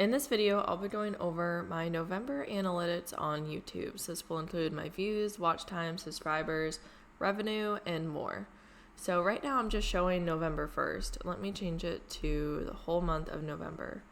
In this video, I'll be going over my November analytics on YouTube. So this will include my views, watch time, subscribers, revenue, and more. So right now I'm just showing November 1st. Let me change it to the whole month of November.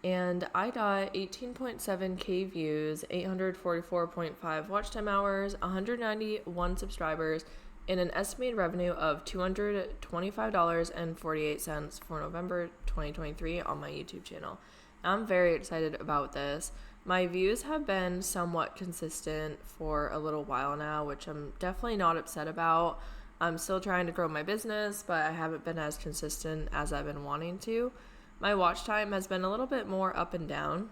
And I got 18.7k views, 844.5 watch time hours, 191 subscribers, and an estimated revenue of $225.48 for November 2023 on my YouTube channel. I'm very excited about this. My views have been somewhat consistent for a little while now, which I'm definitely not upset about. I'm still trying to grow my business, but I haven't been as consistent as I've been wanting to. My watch time has been a little bit more up and down,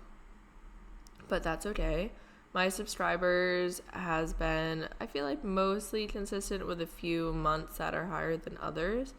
but that's okay. My subscribers has been, I feel like, mostly consistent with a few months that are higher than others.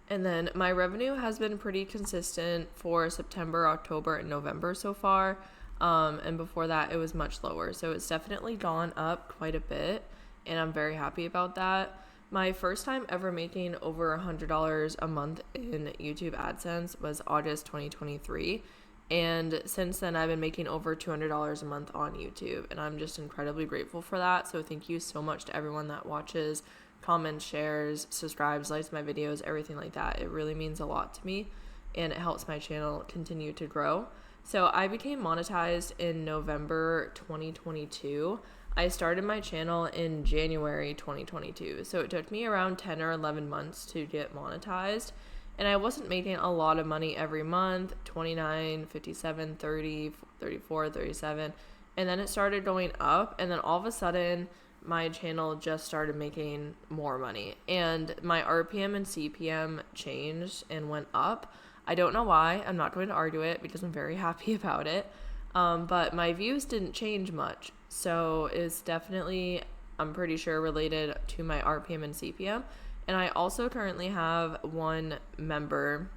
And then my revenue has been pretty consistent for September, October, and November so far. And before that, it was much lower. So it's definitely gone up quite a bit, and I'm very happy about that. My first time ever making over $100 a month in YouTube AdSense was August 2023. And since then, I've been making over $200 a month on YouTube, and I'm just incredibly grateful for that. So thank you so much to everyone that watches, comments, shares, subscribes, likes my videos, everything like that. It really means a lot to me, and it helps my channel continue to grow. So I became monetized in November 2022. I started my channel in January 2022. So it took me around 10 or 11 months to get monetized. And I wasn't making a lot of money every month, 29, 57, 30, 34, 37. And then it started going up. And then all of a sudden, my channel just started making more money. And my RPM and CPM changed and went up. I don't know why. I'm not going to argue it because I'm very happy about it. But my views didn't change much. So it's definitely, I'm pretty sure, related to my RPM and CPM. And I also currently have one member,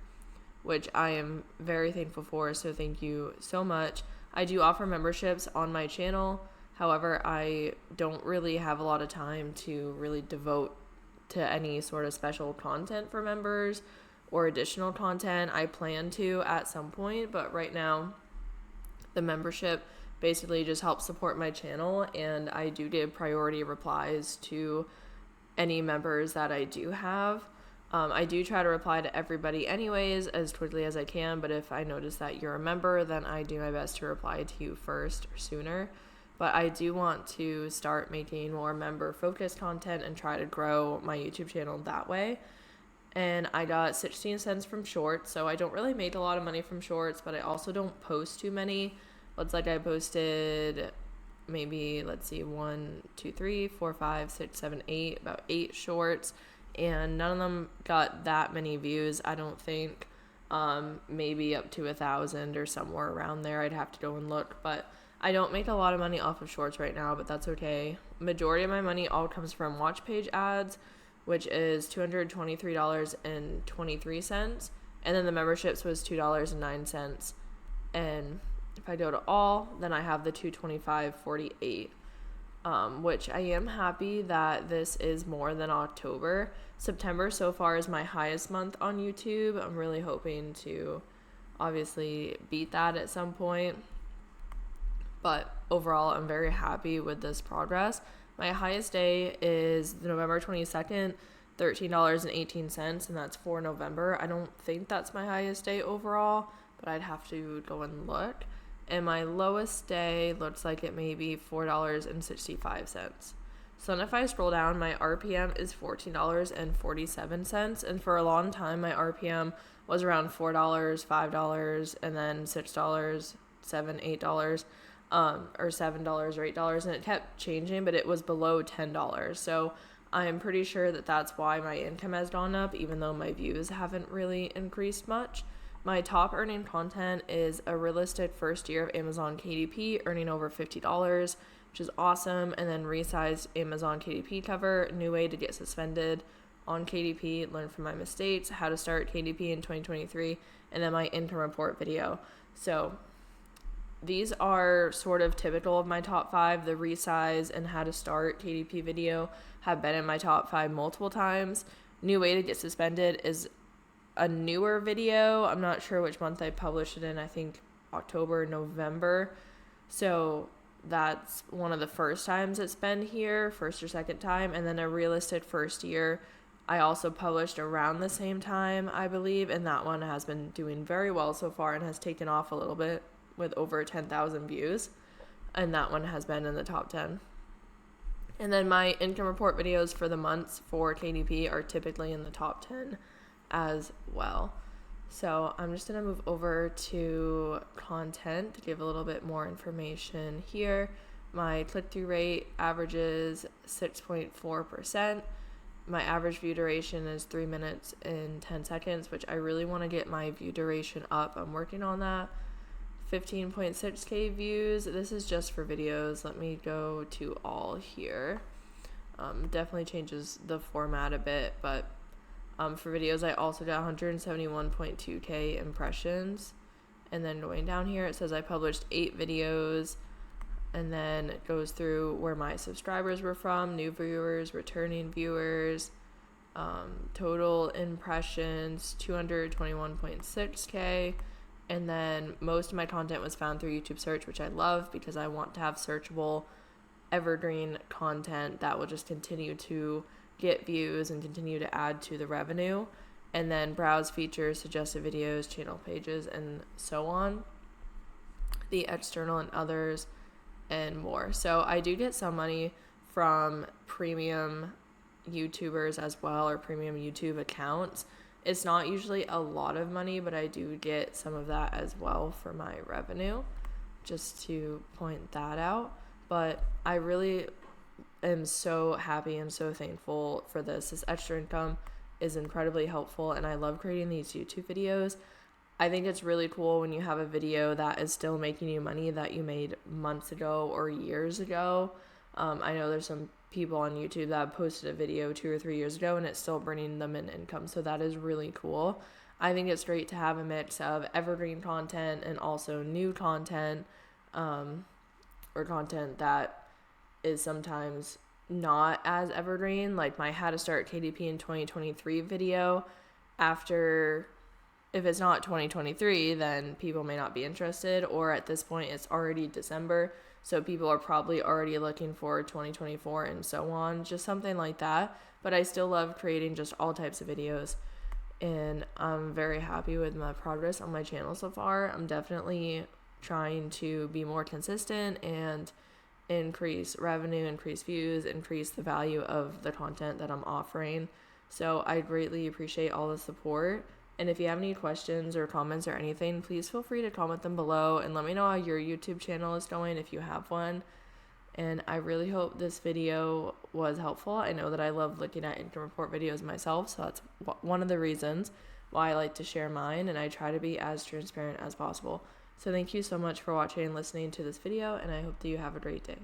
which I am very thankful for. So thank you so much. I do offer memberships on my channel. However, I don't really have a lot of time to really devote to any sort of special content for members or additional content. I plan to at some point, but right now the membership basically just helps support my channel, and I do give priority replies to any members that I do have. I do try to reply to everybody anyways as quickly as I can, but if I notice that you're a member, then I do my best to reply to you first or sooner. But I do want to start making more member-focused content and try to grow my YouTube channel that way. And I got 16 cents from shorts, so I don't really make a lot of money from shorts, but I also don't post too many. Looks like I posted maybe, 1, 2, 3, 4, 5, 6, 7, 8, about 8 shorts, and none of them got that many views, I don't think. Maybe up to 1,000 or somewhere around there. I'd have to go and look, but I don't make a lot of money off of shorts right now, but that's okay. Majority of my money all comes from watch page ads, which is $223.23, and then the memberships was $2.09. And if I go to all, then I have the $225.48, which I am happy that this is more than October. September so far is my highest month on YouTube. I'm really hoping to obviously beat that at some point. But overall, I'm very happy with this progress. My highest day is November 22nd, $13.18, and that's for November. I don't think that's my highest day overall, but I'd have to go and look. And my lowest day looks like it may be $4.65. So then if I scroll down, my RPM is $14.47. And for a long time, my RPM was around $4, $5, and then $6, $7, $8, or $7 or $8. And it kept changing, but it was below $10. So I'm pretty sure that that's why my income has gone up, even though my views haven't really increased much. My top earning content is a realistic first year of Amazon KDP, earning over $50, which is awesome. And then resized Amazon KDP cover, new way to get suspended on KDP, learn from my mistakes, how to start KDP in 2023, and then my income report video. So these are sort of typical of my top 5. The resize and how to start KDP video have been in my top 5 multiple times. New way to get suspended is a newer video. I'm not sure which month I published it in. I think October, November. So that's one of the first times it's been here, first or second time. And then a realistic first year, I also published around the same time, I believe. And that one has been doing very well so far and has taken off a little bit with over 10,000 views. And that one has been in the top 10. And then my income report videos for the months for KDP are typically in the top 10 as well. So I'm just going to move over to content to give a little bit more information here. My click-through rate averages 6.4%. My average view duration is 3 minutes and 10 seconds, which I really want to get my view duration up. I'm working on that. 15.6K views. This is just for videos. Let me go to all here. Definitely changes the format a bit, but for videos, I also got 171.2K impressions. And then going down here, it says I published 8 videos. And then it goes through where my subscribers were from, new viewers, returning viewers, total impressions, 221.6K. And then most of my content was found through YouTube search, which I love because I want to have searchable, evergreen content that will just continue to get views and continue to add to the revenue. And then browse features, suggested videos, channel pages, and so on. The external and others and more. So I do get some money from premium YouTubers as well, or premium YouTube accounts. It's not usually a lot of money, but I do get some of that as well for my revenue, just to point that out. But I really am so happy and so thankful for this. This extra income is incredibly helpful, and I love creating these YouTube videos. I think it's really cool when you have a video that is still making you money that you made months ago or years ago. I know there's some people on YouTube that posted a video 2 or 3 years ago and it's still bringing them in income. So that is really cool. I think it's great to have a mix of evergreen content and also new content, or content that is sometimes not as evergreen. Like my How to Start KDP in 2023 video, after, if it's not 2023, then people may not be interested, or at this point it's already December, so people are probably already looking for 2024 and so on, just something like that. But I still love creating just all types of videos, and I'm very happy with my progress on my channel so far. I'm definitely trying to be more consistent and increase revenue, increase views, increase the value of the content that I'm offering. So I greatly appreciate all the support. And if you have any questions or comments or anything, please feel free to comment them below and let me know how your YouTube channel is going if you have one. And I really hope this video was helpful. I know that I love looking at income report videos myself, so that's one of the reasons why I like to share mine, and I try to be as transparent as possible. So thank you so much for watching and listening to this video, and I hope that you have a great day.